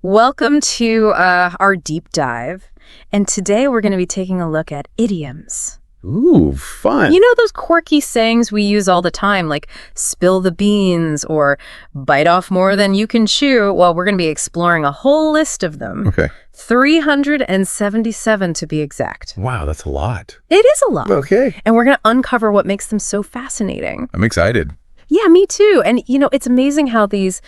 Welcome to our deep dive. And today we're going to be taking a look at idioms. Ooh, fun. You know those quirky sayings we use all the time, like spill the beans or bite off more than you can chew? Well, we're going to be exploring a whole list of them. Okay. 377 to be exact. Wow, that's a lot. It is a lot. Okay. And we're going to uncover what makes them so fascinating. I'm excited. Yeah, me too. And, it's amazing how these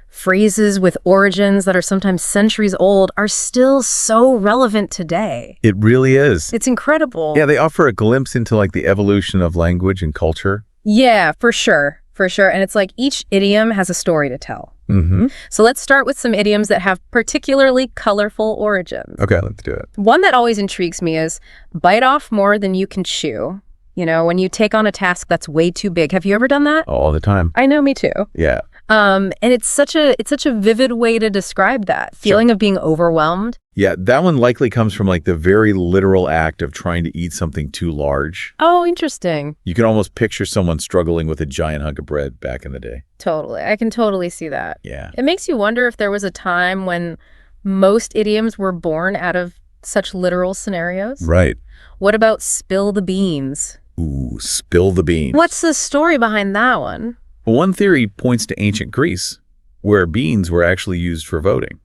phrases with origins that are sometimes centuries old are still so relevant today. It really is. It's incredible. Yeah, they offer a glimpse into the evolution of language and culture. Yeah, for sure. For sure. And it's like each idiom has a story to tell. Mm-hmm. So let's start with some idioms that have particularly colorful origins. Okay, let's do it. One that always intrigues me is bite off more than you can chew. When you take on a task that's way too big. Have you ever done that? All the time. I know, me too. Yeah. And it's such a vivid way to describe that feeling of being overwhelmed. Yeah, that one likely comes from the very literal act of trying to eat something too large. Oh, interesting. You can almost picture someone struggling with a giant hunk of bread back in the day. Totally. I can totally see that. Yeah. It makes you wonder if there was a time when most idioms were born out of such literal scenarios. Right. What about spill the beans? Ooh, spill the beans. What's the story behind that one? Well, one theory points to ancient Greece, where beans were actually used for voting.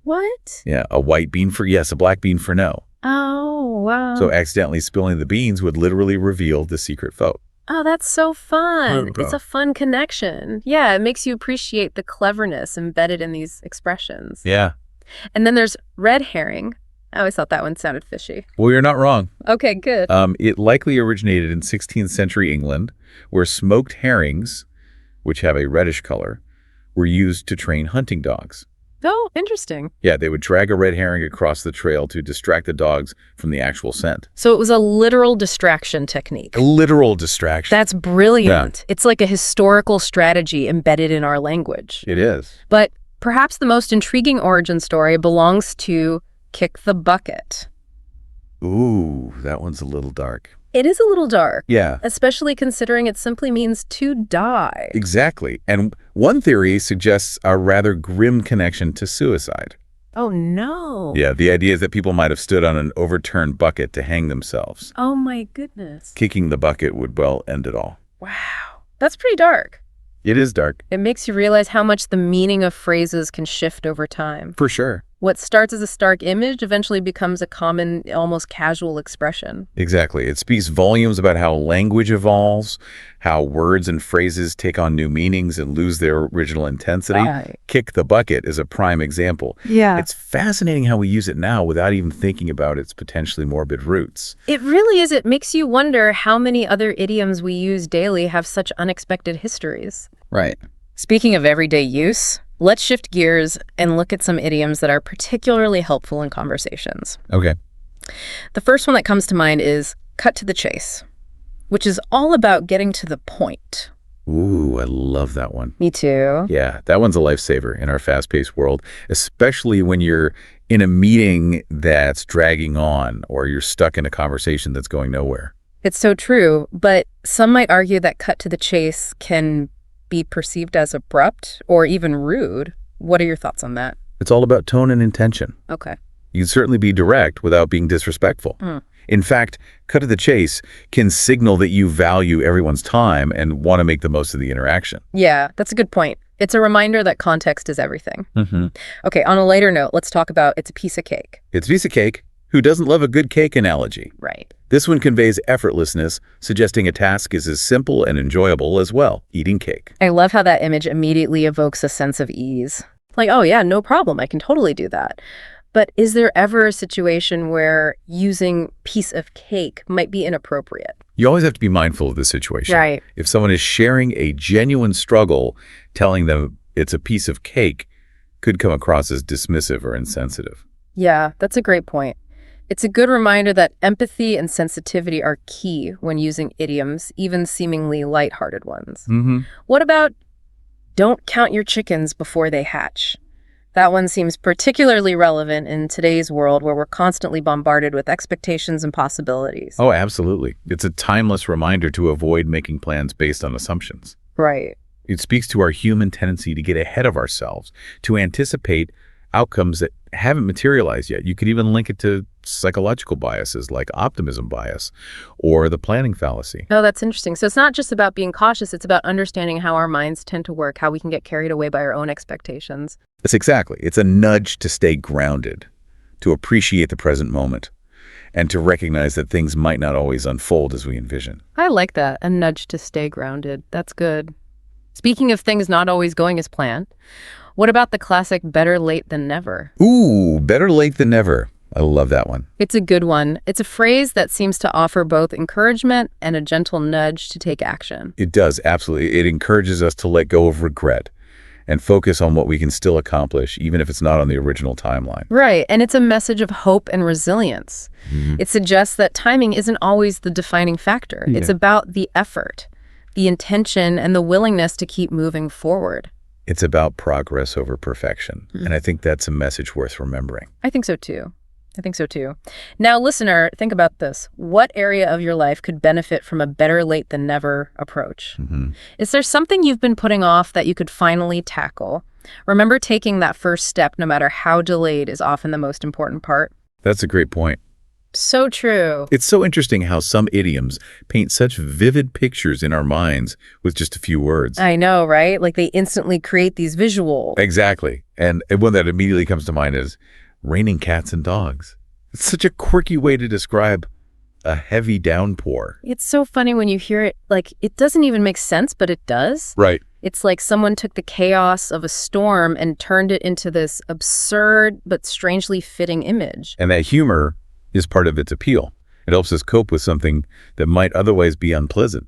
What? Yeah, a white bean for yes, a black bean for no. Oh, wow. So accidentally spilling the beans would literally reveal the secret vote. Oh, that's so fun. Okay. It's a fun connection. Yeah, it makes you appreciate the cleverness embedded in these expressions. Yeah. And then there's red herring. I always thought that one sounded fishy. Well, you're not wrong. Okay, good. It likely originated in 16th century England, where smoked herrings, which have a reddish color, were used to train hunting dogs. Oh, interesting. Yeah, they would drag a red herring across the trail to distract the dogs from the actual scent. So it was a literal distraction technique. A literal distraction. That's brilliant. Yeah. It's like a historical strategy embedded in our language. It is. But perhaps the most intriguing origin story belongs to kick the bucket. Ooh, that one's a little dark. It is a little dark. Yeah. Especially considering it simply means to die. Exactly. And one theory suggests a rather grim connection to suicide. Oh, no. Yeah, the idea is that people might have stood on an overturned bucket to hang themselves. Oh, my goodness. Kicking the bucket would, well, end it all. Wow. That's pretty dark. It is dark. It makes you realize how much the meaning of phrases can shift over time. For sure. What starts as a stark image eventually becomes a common, almost casual expression. Exactly. It speaks volumes about how language evolves, how words and phrases take on new meanings and lose their original intensity. Right. Kick the bucket is a prime example. Yeah. It's fascinating how we use it now without even thinking about its potentially morbid roots. It really is. It makes you wonder how many other idioms we use daily have such unexpected histories. Right. Speaking of everyday use, let's shift gears and look at some idioms that are particularly helpful in conversations. Okay. The first one that comes to mind is cut to the chase, which is all about getting to the point. Ooh, I love that one. Me too. Yeah, that one's a lifesaver in our fast-paced world, especially when you're in a meeting that's dragging on or you're stuck in a conversation that's going nowhere. It's so true, but some might argue that cut to the chase can be perceived as abrupt or even rude. What are your thoughts on that? It's all about tone and intention. Okay. You can certainly be direct without being disrespectful. In fact, cut to the chase can signal that you value everyone's time and want to make the most of the interaction. Yeah, that's a good point. It's a reminder that context is everything. Mm-hmm. Okay, on a lighter note, let's talk about it's a piece of cake. It's a piece of cake. Who doesn't love a good cake analogy? Right. This one conveys effortlessness, suggesting a task is as simple and enjoyable as, well, eating cake. I love how that image immediately evokes a sense of ease. Like, oh yeah, no problem, I can totally do that. But is there ever a situation where using piece of cake might be inappropriate? You always have to be mindful of the situation. Right. If someone is sharing a genuine struggle, telling them it's a piece of cake could come across as dismissive or insensitive. Yeah, that's a great point. It's a good reminder that empathy and sensitivity are key when using idioms, even seemingly lighthearted ones. Mm-hmm. What about don't count your chickens before they hatch? That one seems particularly relevant in today's world where we're constantly bombarded with expectations and possibilities. Oh, absolutely. It's a timeless reminder to avoid making plans based on assumptions. Right. It speaks to our human tendency to get ahead of ourselves, to anticipate outcomes that haven't materialized yet. You could even link it to psychological biases like optimism bias or the planning fallacy. Oh, that's interesting. So it's not just about being cautious, it's about understanding how our minds tend to work, how we can get carried away by our own expectations. That's exactly. It's a nudge to stay grounded, to appreciate the present moment, and to recognize that things might not always unfold as we envision. I like that, a nudge to stay grounded. That's good. Speaking of things not always going as planned, what about the classic better late than never? Ooh, better late than never. I love that one. It's a good one. It's a phrase that seems to offer both encouragement and a gentle nudge to take action. It does, absolutely. It encourages us to let go of regret and focus on what we can still accomplish, even if it's not on the original timeline. Right, and it's a message of hope and resilience. It suggests that timing isn't always the defining factor. Yeah. It's about the effort, the intention, and the willingness to keep moving forward. It's about progress over perfection. And I think that's a message worth remembering. I think so too. Now, listener, think about this. What area of your life could benefit from a better late than never approach? Is there something you've been putting off that you could finally tackle? Remember, taking that first step, no matter how delayed, is often the most important part. That's a great point. So true. It's so interesting how some idioms paint such vivid pictures in our minds with just a few words. I know, right? Like they instantly create these visuals. Exactly. And one that immediately comes to mind is raining cats and dogs. It's such a quirky way to describe a heavy downpour. It's so funny when you hear it, like it doesn't even make sense, but it does. Right. It's like someone took the chaos of a storm and turned it into this absurd but strangely fitting image. And that humor is part of its appeal. It helps us cope with something that might otherwise be unpleasant.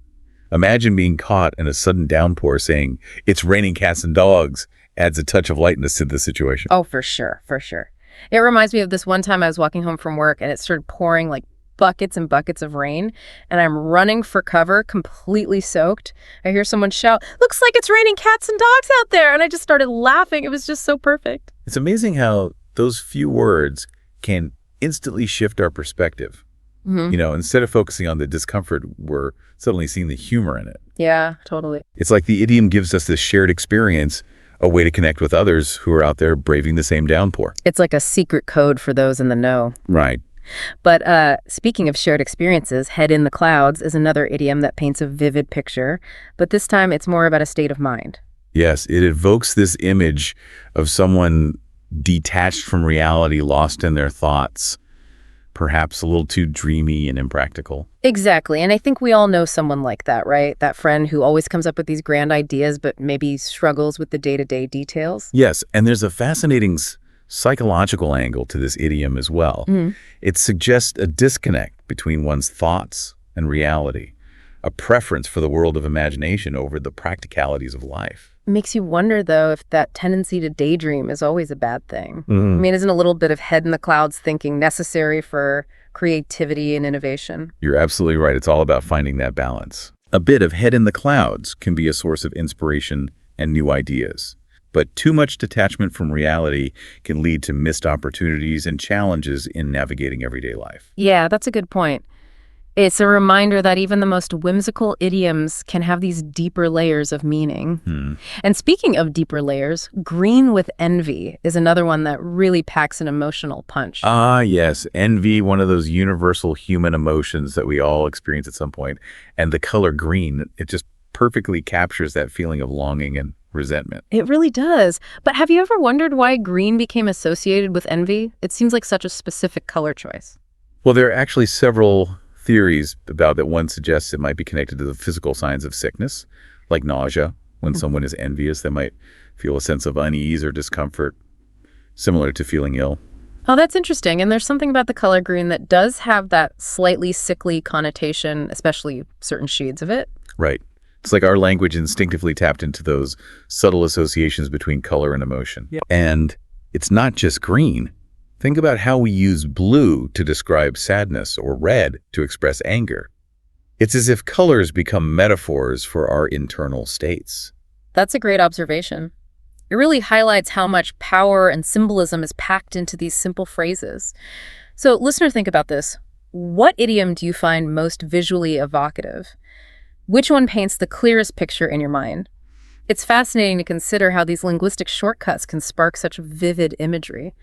Imagine being caught in a sudden downpour. Saying, "It's raining cats and dogs," adds a touch of lightness to the situation. Oh, for sure, for sure. It reminds me of this one time I was walking home from work and it started pouring like buckets and buckets of rain, and I'm running for cover, completely soaked. I hear someone shout, "Looks like it's raining cats and dogs out there," and I just started laughing. It was just so perfect. It's amazing how those few words can instantly shift our perspective. Instead of focusing on the discomfort, we're suddenly seeing the humor in it. Yeah, totally. It's like the idiom gives us this shared experience, a way to connect with others who are out there braving the same downpour. It's like a secret code for those in the know. Right. But speaking of shared experiences, head in the clouds is another idiom that paints a vivid picture, but this time it's more about a state of mind. Yes, it evokes this image of someone detached from reality, lost in their thoughts, perhaps a little too dreamy and impractical. Exactly, and I think we all know someone like that, right? That friend who always comes up with these grand ideas but maybe struggles with the day-to-day details. Yes, and there's a fascinating psychological angle to this idiom as well. It suggests a disconnect between one's thoughts and reality, a preference for the world of imagination over the practicalities of life. It makes you wonder, though, if that tendency to daydream is always a bad thing. I mean, isn't a little bit of head in the clouds thinking necessary for creativity and innovation? You're absolutely right. It's all about finding that balance. A bit of head in the clouds can be a source of inspiration and new ideas. But too much detachment from reality can lead to missed opportunities and challenges in navigating everyday life. Yeah, that's a good point. It's a reminder that even the most whimsical idioms can have these deeper layers of meaning. And speaking of deeper layers, green with envy is another one that really packs an emotional punch. Ah, yes. Envy, one of those universal human emotions that we all experience at some point. And the color green, it just perfectly captures that feeling of longing and resentment. It really does. But have you ever wondered why green became associated with envy? It seems like such a specific color choice. Well, there are actually several theories about that. One suggests it might be connected to the physical signs of sickness, like nausea. When someone is envious, they might feel a sense of unease or discomfort, similar to feeling ill. Oh, that's interesting. And there's something about the color green that does have that slightly sickly connotation, especially certain shades of it. Right. It's like our language instinctively tapped into those subtle associations between color and emotion. Yep. And it's not just green. Think about how we use blue to describe sadness or red to express anger. It's as if colors become metaphors for our internal states. That's a great observation. It really highlights how much power and symbolism is packed into these simple phrases. So, listener, think about this. What idiom do you find most visually evocative? Which one paints the clearest picture in your mind? It's fascinating to consider how these linguistic shortcuts can spark such vivid imagery.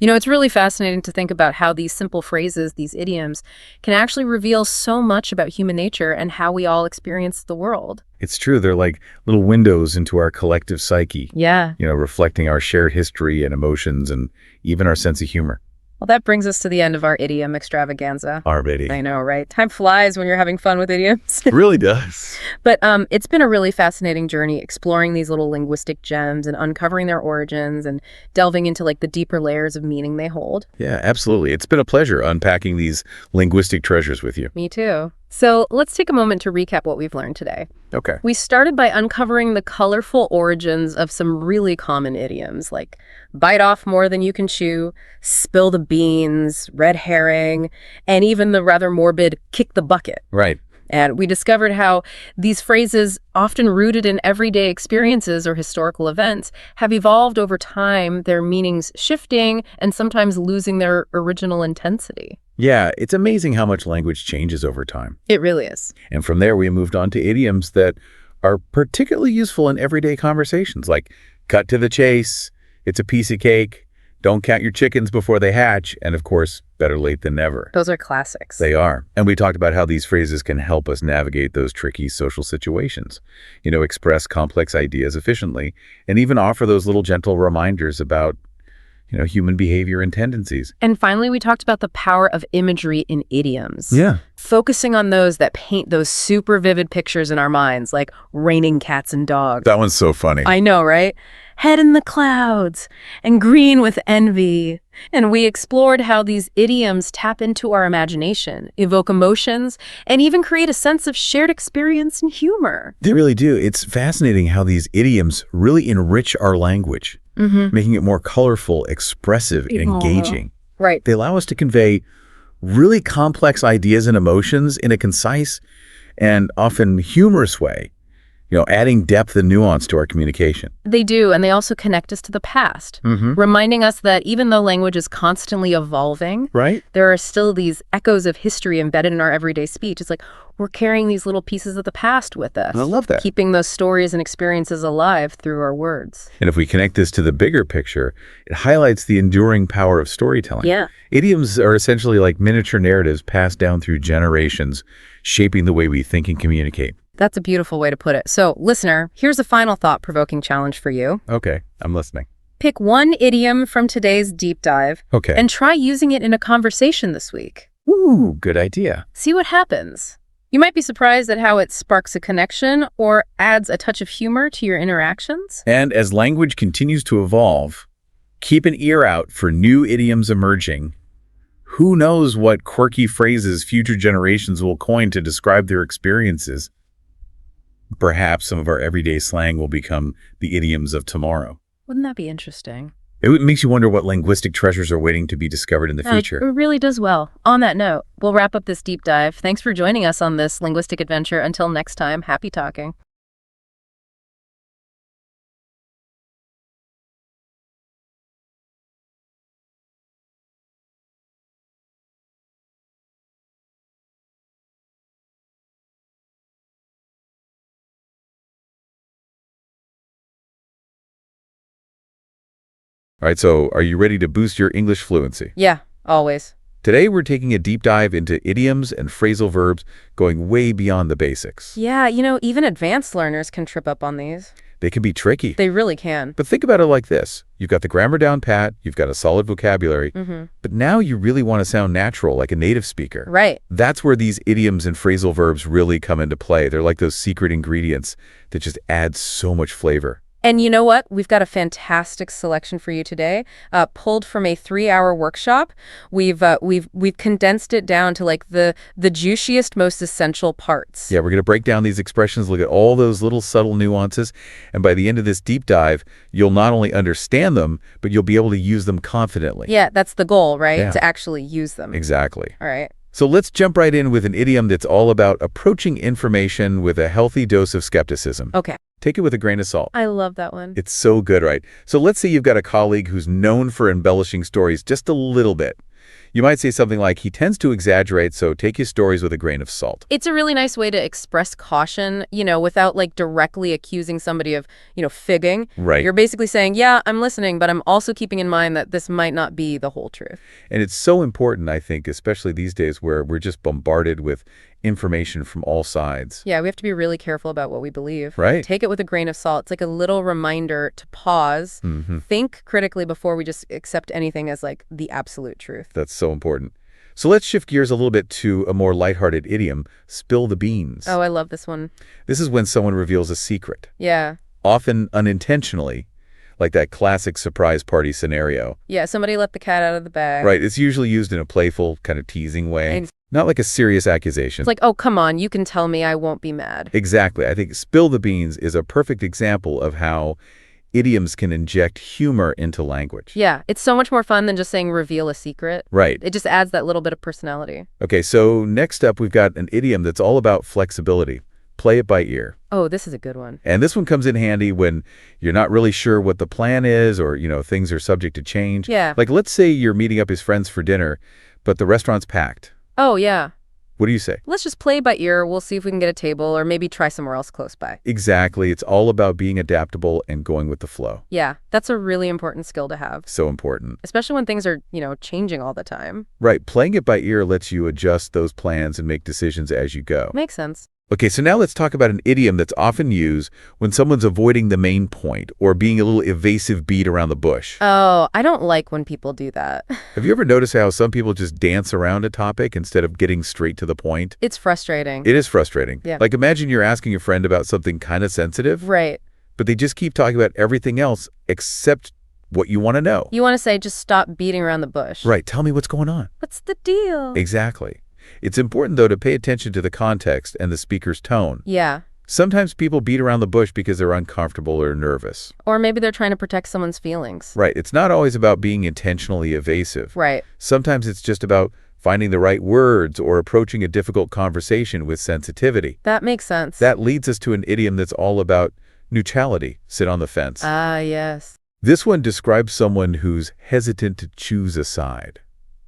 You know, it's really fascinating to think about how these simple phrases, these idioms, can actually reveal so much about human nature and how we all experience the world. It's true. They're like little windows into our collective psyche, Yeah. reflecting our shared history and emotions and even our sense of humor. Well, that brings us to the end of our idiom extravaganza. Already. I know, right? Time flies when you're having fun with idioms. It really does. But it's been a really fascinating journey exploring these little linguistic gems and uncovering their origins and delving into like the deeper layers of meaning they hold. Yeah, absolutely. It's been a pleasure unpacking these linguistic treasures with you. Me too. So let's take a moment to recap what we've learned today. Okay. We started by uncovering the colorful origins of some really common idioms like bite off more than you can chew, spill the beans, red herring, and even the rather morbid kick the bucket. Right. And we discovered how these phrases, often rooted in everyday experiences or historical events, have evolved over time, their meanings shifting and sometimes losing their original intensity. Yeah, it's amazing how much language changes over time. It really is. And from there, we moved on to idioms that are particularly useful in everyday conversations, like cut to the chase, it's a piece of cake, don't count your chickens before they hatch, and of course, better late than never. Those are classics. They are. And we talked about how these phrases can help us navigate those tricky social situations, express complex ideas efficiently, and even offer those little gentle reminders about human behavior and tendencies. And finally, we talked about the power of imagery in idioms. Yeah. Focusing on those that paint those super vivid pictures in our minds, like raining cats and dogs. That one's so funny. I know, right? Head in the clouds and green with envy. And we explored how these idioms tap into our imagination, evoke emotions, and even create a sense of shared experience and humor. They really do. It's fascinating how these idioms really enrich our language, making it more colorful, expressive, and engaging. Right. They allow us to convey really complex ideas and emotions in a concise and often humorous way, adding depth and nuance to our communication. They do, and they also connect us to the past, reminding us that even though language is constantly evolving, Right? there are still these echoes of history embedded in our everyday speech. It's like we're carrying these little pieces of the past with us. I love that. Keeping those stories and experiences alive through our words. And if we connect this to the bigger picture, it highlights the enduring power of storytelling. Yeah. Idioms are essentially like miniature narratives passed down through generations, shaping the way we think and communicate. That's a beautiful way to put it. So, listener, here's a final thought-provoking challenge for you. Okay, I'm listening. Pick one idiom from today's deep dive Okay. and try using it in a conversation this week. Ooh, good idea. See what happens. You might be surprised at how it sparks a connection or adds a touch of humor to your interactions. And as language continues to evolve, keep an ear out for new idioms emerging. Who knows what quirky phrases future generations will coin to describe their experiences? Perhaps some of our everyday slang will become the idioms of tomorrow. Wouldn't that be interesting? It makes you wonder what linguistic treasures are waiting to be discovered in the It future. really does well. On that note, we'll wrap up this deep dive. Thanks for joining us on this linguistic adventure. Until next time, happy talking. All right, so are you ready to boost your English fluency? Yeah, always. Today, we're taking a deep dive into idioms and phrasal verbs, going way beyond the basics. Yeah, even advanced learners can trip up on these. They can be tricky. They really can. But think about it like this. You've got the grammar down pat, you've got a solid vocabulary, but now you really want to sound natural like a native speaker. Right. That's where these idioms and phrasal verbs really come into play. They're like those secret ingredients that just add so much flavor. And you know what? We've got a fantastic selection for you today, pulled from a 3-hour workshop. We've condensed it down to like the juiciest, most essential parts. Yeah, we're going to break down these expressions, look at all those little subtle nuances, and by the end of this deep dive, you'll not only understand them, but you'll be able to use them confidently. Yeah, that's the goal, right? Yeah. To actually use them. Exactly. All right. So let's jump right in with an idiom that's all about approaching information with a healthy dose of skepticism. Okay. Take it with a grain of salt. I love that one. It's so good, right? So let's say you've got a colleague who's known for embellishing stories just a little bit. You might say something like, he tends to exaggerate, so take his stories with a grain of salt. It's a really nice way to express caution, without like directly accusing somebody of, figging. Right. You're basically saying, yeah, I'm listening, but I'm also keeping in mind that this might not be the whole truth. And it's so important, I think, especially these days where we're just bombarded with information from all sides. Yeah, we have to be really careful about what we believe. Right. Take it with a grain of salt. It's like a little reminder to pause, think critically before we just accept anything as like the absolute truth. That's so important. So let's shift gears a little bit to a more lighthearted idiom, spill the beans. Oh, I love this one. This is when someone reveals a secret, Yeah. often unintentionally, like that classic surprise party scenario. Yeah, somebody let the cat out of the bag. Right. It's usually used in a playful, kind of teasing way, not like a serious accusation. It's like, oh, come on, you can tell me, I won't be mad. Exactly. I think spill the beans is a perfect example of how idioms can inject humor into language. Yeah, it's so much more fun than just saying reveal a secret. Right. It just adds that little bit of personality. Okay, so next up we've got an idiom that's all about flexibility. Play it by ear. Oh, this is a good one. And this one comes in handy when you're not really sure what the plan is or, things are subject to change. Yeah. Like, let's say you're meeting up his friends for dinner, but the restaurant's packed. Oh, yeah. What do you say? Let's just play by ear. We'll see if we can get a table or maybe try somewhere else close by. Exactly. It's all about being adaptable and going with the flow. Yeah, that's a really important skill to have. So important. Especially when things are, changing all the time. Right. Playing it by ear lets you adjust those plans and make decisions as you go. Makes sense. Okay, so now let's talk about an idiom that's often used when someone's avoiding the main point or being a little evasive beat around the bush. Oh, I don't like when people do that. Have you ever noticed how some people just dance around a topic instead of getting straight to the point? It's frustrating. It is frustrating. Yeah. Like, imagine you're asking a friend about something kind of sensitive, Right. but they just keep talking about everything else except what you want to know. You want to say, just stop beating around the bush. Right. Tell me what's going on. What's the deal? Exactly. It's important, though, to pay attention to the context and the speaker's tone. Yeah. Sometimes people beat around the bush because they're uncomfortable or nervous. Or maybe they're trying to protect someone's feelings. Right. It's not always about being intentionally evasive. Right. Sometimes it's just about finding the right words or approaching a difficult conversation with sensitivity. That makes sense. That leads us to an idiom that's all about neutrality, sit on the fence. Ah, yes. This one describes someone who's hesitant to choose a side.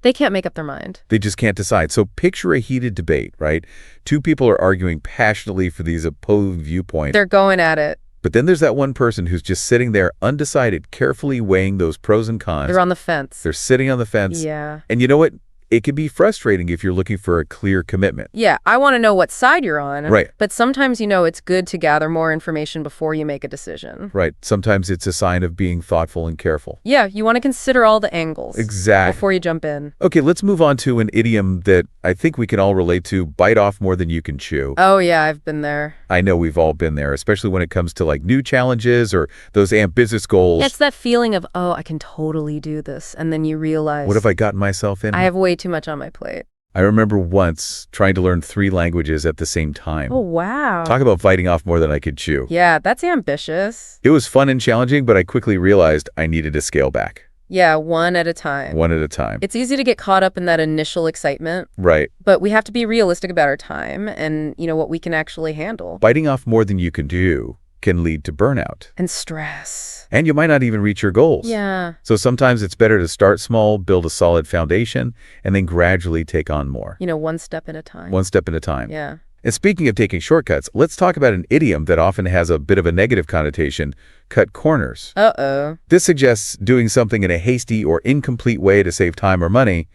They can't make up their mind. They just can't decide. So picture a heated debate, right? Two people are arguing passionately for these opposed viewpoints. They're going at it. But then there's that one person who's just sitting there undecided, carefully weighing those pros and cons. They're on the fence. They're sitting on the fence. Yeah. And you know what? It can be frustrating if you're looking for a clear commitment. Yeah, I want to know what side you're on. Right. But sometimes, it's good to gather more information before you make a decision. Right. Sometimes it's a sign of being thoughtful and careful. Yeah, you want to consider all the angles. Exactly. Before you jump in. Okay, let's move on to an idiom that I think we can all relate to, bite off more than you can chew. Oh, yeah, I've been there. I know we've all been there, especially when it comes to like new challenges or those ambitious goals. Yeah, it's that feeling of, oh, I can totally do this. And then you realize, What have I gotten myself in? I have way too much on my plate. I remember once trying to learn 3 languages at the same time. Oh, wow. Talk about biting off more than I could chew. Yeah, that's ambitious. It was fun and challenging, but I quickly realized I needed to scale back. Yeah, one at a time. One at a time. It's easy to get caught up in that initial excitement, Right. but we have to be realistic about our time and, what we can actually handle. Biting off more than you can do can lead to burnout. And stress. And you might not even reach your goals. Yeah. So sometimes it's better to start small, build a solid foundation, and then gradually take on more. One step at a time. One step at a time. Yeah. And speaking of taking shortcuts, let's talk about an idiom that often has a bit of a negative connotation, cut corners. Uh-oh. This suggests doing something in a hasty or incomplete way to save time or money,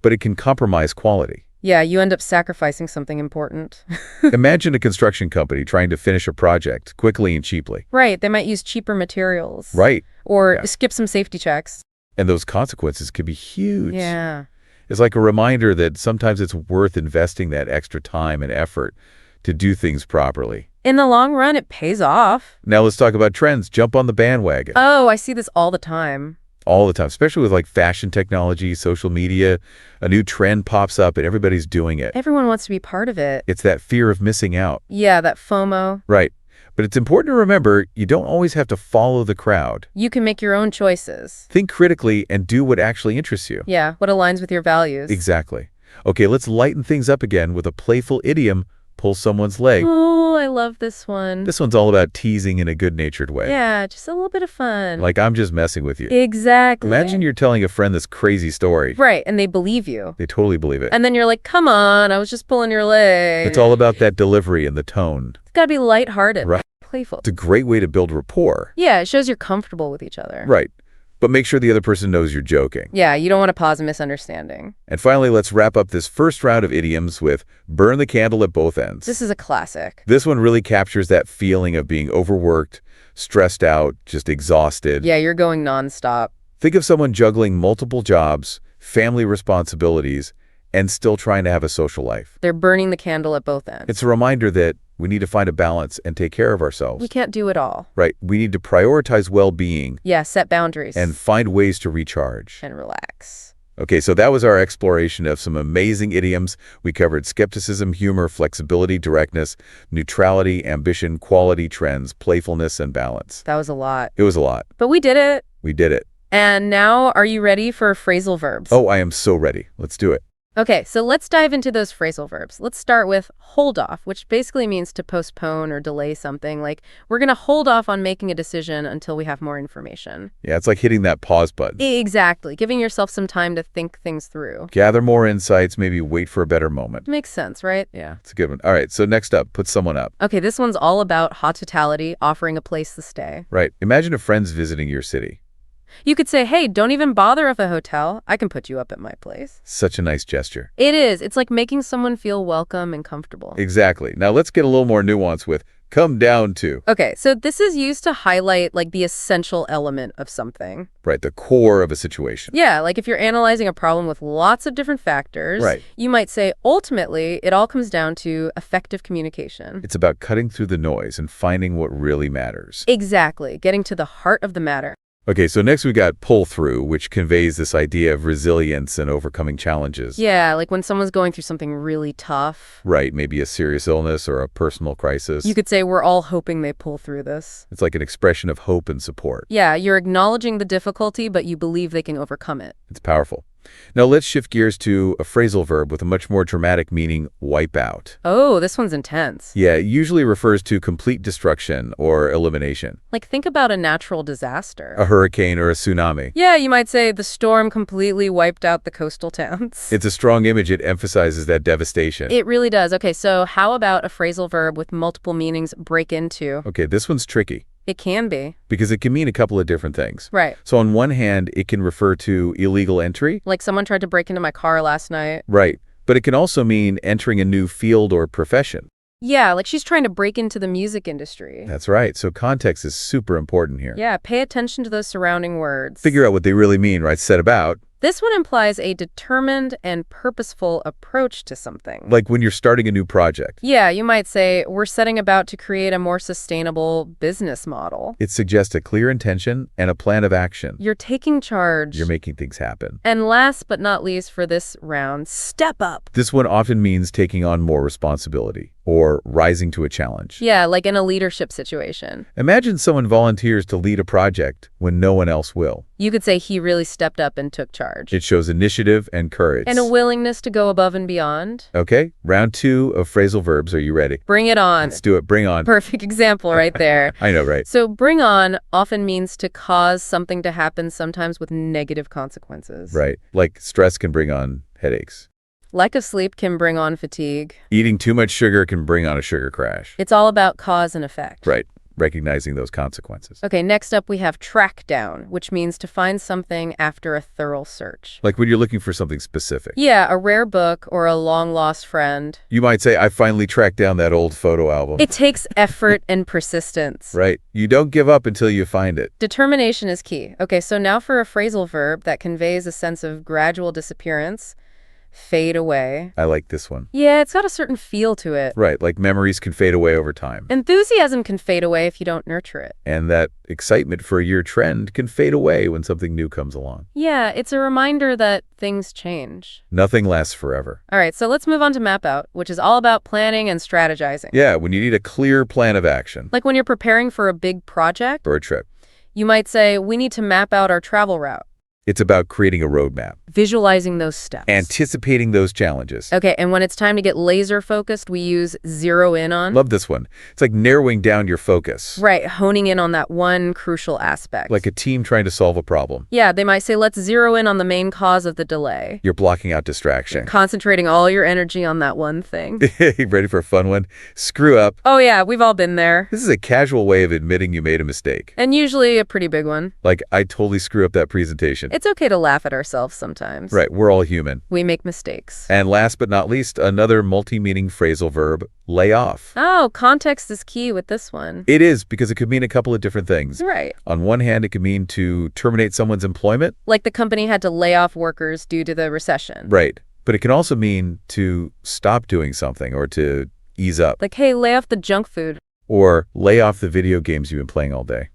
but it can compromise quality. Yeah, you end up sacrificing something important. Imagine a construction company trying to finish a project quickly and cheaply. Right, they might use cheaper materials. Right. Or Yeah. skip some safety checks. And those consequences could be huge. Yeah. It's like a reminder that sometimes it's worth investing that extra time and effort to do things properly. In the long run, it pays off. Now let's talk about trends. Jump on the bandwagon. Oh, I see this all the time. All the time, especially with like fashion technology, social media. A new trend pops up and everybody's doing it. Everyone wants to be part of it. It's that fear of missing out. Yeah, that FOMO. Right. But it's important to remember you don't always have to follow the crowd. You can make your own choices. Think critically and do what actually interests you. Yeah, what aligns with your values. Exactly. Okay, let's lighten things up again with a playful idiom, pull someone's leg. Oh, I love this one. This one's all about teasing in a good-natured way. Yeah, just a little bit of fun. Like, I'm just messing with you. Exactly. Imagine you're telling a friend this crazy story. Right, and they believe you. They totally believe it. And then you're like, come on, I was just pulling your leg. It's all about that delivery and the tone. It's gotta be lighthearted. Right. Playful. It's a great way to build rapport. Yeah, it shows you're comfortable with each other. Right. But make sure the other person knows you're joking. Yeah, you don't want to cause a misunderstanding. And finally, let's wrap up this first round of idioms with burn the candle at both ends. This is a classic. This one really captures that feeling of being overworked, stressed out, just exhausted. Yeah, you're going nonstop. Think of someone juggling multiple jobs, family responsibilities, and still trying to have a social life. They're burning the candle at both ends. It's a reminder that we need to find a balance and take care of ourselves. We can't do it all. Right. We need to prioritize well-being. Yeah, set boundaries. And find ways to recharge. And relax. Okay, so that was our exploration of some amazing idioms. We covered skepticism, humor, flexibility, directness, neutrality, ambition, quality, trends, playfulness, and balance. That was a lot. It was a lot. But we did it. We did it. And now, are you ready for phrasal verbs? Oh, I am so ready. Let's do it. Okay, so let's dive into those phrasal verbs. Let's start with hold off, which basically means to postpone or delay something. Like, we're going to hold off on making a decision until we have more information. Yeah, it's like hitting that pause button. Exactly. Giving yourself some time to think things through. Gather more insights, maybe wait for a better moment. Makes sense, right? Yeah. It's a good one. All right, so next up, put someone up. Okay, this one's all about hospitality, offering a place to stay. Right. Imagine a friend's visiting your city. You could say, hey, don't even bother with a hotel. I can put you up at my place. Such a nice gesture. It is. It's like making someone feel welcome and comfortable. Exactly. Now let's get a little more nuance with come down to. Okay, so this is used to highlight like the essential element of something. Right, the core of a situation. Yeah, like if you're analyzing a problem with lots of different factors, right, you might say, ultimately, it all comes down to effective communication. It's about cutting through the noise and finding what really matters. Exactly, getting to the heart of the matter. Okay, so next we got pull through, which conveys this idea of resilience and overcoming challenges. Yeah, like when someone's going through something really tough. Right, maybe a serious illness or a personal crisis. You could say we're all hoping they pull through this. It's like an expression of hope and support. Yeah, you're acknowledging the difficulty, but you believe they can overcome it. It's powerful. Now let's shift gears to a phrasal verb with a much more dramatic meaning, wipe out. Oh, this one's intense. Yeah, it usually refers to complete destruction or elimination. Like think about a natural disaster. A hurricane or a tsunami. Yeah, you might say the storm completely wiped out the coastal towns. It's a strong image. It emphasizes that devastation. It really does. Okay, so how about a phrasal verb with multiple meanings, break into? Okay, this one's tricky. It can be. Because it can mean a couple of different things. Right. So on one hand, it can refer to illegal entry. Like someone tried to break into my car last night. Right. But it can also mean entering a new field or profession. Yeah, like she's trying to break into the music industry. That's right. So context is super important here. Yeah, pay attention to those surrounding words. Figure out what they really mean, right? Set about. This one implies a determined and purposeful approach to something. Like when you're starting a new project. Yeah, you might say, we're setting about to create a more sustainable business model. It suggests a clear intention and a plan of action. You're taking charge. You're making things happen. And last but not least for this round, step up. This one often means taking on more responsibility or rising to a challenge. Yeah, like in a leadership situation. Imagine someone volunteers to lead a project when no one else will. You could say he really stepped up and took charge. It shows initiative and courage. And a willingness to go above and beyond. Okay, round 2 of phrasal verbs. Are you ready? Bring it on. Let's do it. Bring on. Perfect example right there. I know, right? So bring on often means to cause something to happen, sometimes with negative consequences. Right. Like stress can bring on headaches. Lack of sleep can bring on fatigue. Eating too much sugar can bring on a sugar crash. It's all about cause and effect. Right. Recognizing those consequences. Okay, next up we have track down, which means to find something after a thorough search. Like when you're looking for something specific. Yeah, a rare book or a long-lost friend. You might say, I finally tracked down that old photo album. It takes effort and persistence. Right. You don't give up until you find it. Determination is key. Okay, so now for a phrasal verb that conveys a sense of gradual disappearance. Fade away. I like this one. Yeah, it's got a certain feel to it. Right, like memories can fade away over time. Enthusiasm can fade away if you don't nurture it. And that excitement for a year trend can fade away when something new comes along. Yeah, it's a reminder that things change. Nothing lasts forever. All right, so let's move on to map out, which is all about planning and strategizing. Yeah, when you need a clear plan of action. Like when you're preparing for a big project Or a trip. You might say, we need to map out our travel route. It's about creating a roadmap, Visualizing those steps. anticipating those challenges. Okay, and when it's time to get laser focused, we use zero in on. Love this one. It's like narrowing down your focus. Right, honing in on that one crucial aspect. Like a team trying to solve a problem. Yeah, they might say, let's zero in on the main cause of the delay. You're blocking out distraction. Concentrating all your energy on that one thing. You ready for a fun one? Screw up. Oh yeah, we've all been there. This is a casual way of admitting you made a mistake. And usually a pretty big one. Like, I totally screw up that presentation. It's okay to laugh at ourselves sometimes. Right, we're all human. We make mistakes. And last but not least, another multi-meaning phrasal verb, lay off. Oh, context is key with this one. It is, because it could mean a couple of different things. Right. On one hand, it could mean to terminate someone's employment. Like the company had to lay off workers due to the recession. Right. But it can also mean to stop doing something or to ease up. Like, hey, lay off the junk food. Or lay off the video games you've been playing all day.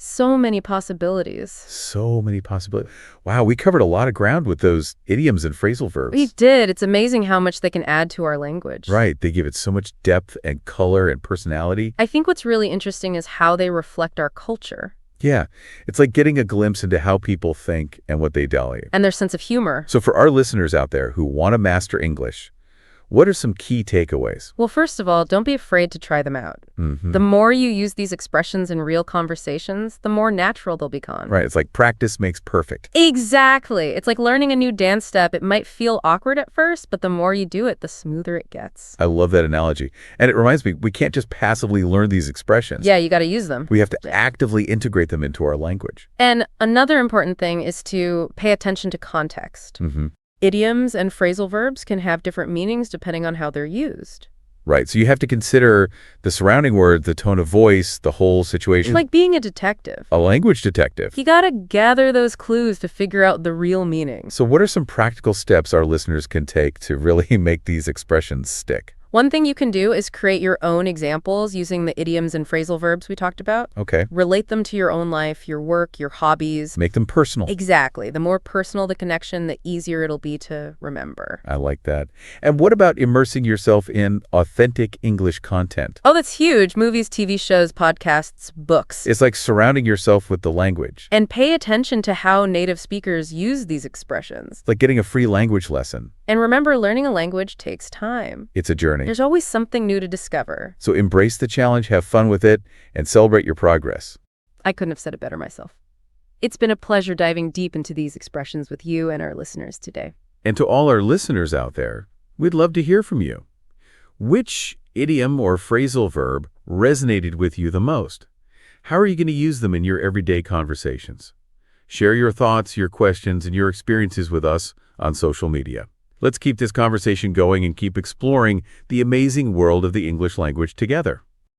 So many possibilities. So many possibilities. Wow, we covered a lot of ground with those idioms and phrasal verbs. We did. It's amazing how much they can add to our language. Right, they give it so much depth and color and personality. I think what's really interesting is how they reflect our culture. Yeah, it's like getting a glimpse into how people think and what they value. And their sense of humor. So for our listeners out there who want to master English, what are some key takeaways? Well, first of all, don't be afraid to try them out. The more you use these expressions in real conversations, the more natural they'll become. Right, it's like practice makes perfect. Exactly. It's like learning a new dance step. It might feel awkward at first, but the more you do it, the smoother it gets. I love that analogy. And it reminds me, we can't just passively learn these expressions. Yeah, you got to use them. We have to actively integrate them into our language. And another important thing is to pay attention to context. Idioms and phrasal verbs can have different meanings depending on how they're used. Right, so you have to consider the surrounding words, the tone of voice, the whole situation. It's like being a detective. A language detective. You gotta gather those clues to figure out the real meaning. So what are some practical steps our listeners can take to really make these expressions stick? One thing you can do is create your own examples using the idioms and phrasal verbs we talked about. Okay. Relate them to your own life, your work, your hobbies. Make them personal. Exactly. The more personal the connection, the easier it'll be to remember. I like that. And what about immersing yourself in authentic English content? Oh, that's huge. Movies, TV shows, podcasts, books. It's like surrounding yourself with the language. And pay attention to how native speakers use these expressions. It's like getting a free language lesson. And remember, learning a language takes time. It's a journey. There's always something new to discover. So embrace the challenge, have fun with it, and celebrate your progress. I couldn't have said it better myself. It's been a pleasure diving deep into these expressions with you and our listeners today. And to all our listeners out there, we'd love to hear from you. Which idiom or phrasal verb resonated with you the most? How are you going to use them in your everyday conversations? Share your thoughts, your questions, and your experiences with us on social media. Let's keep this conversation going and keep exploring the amazing world of the English language together.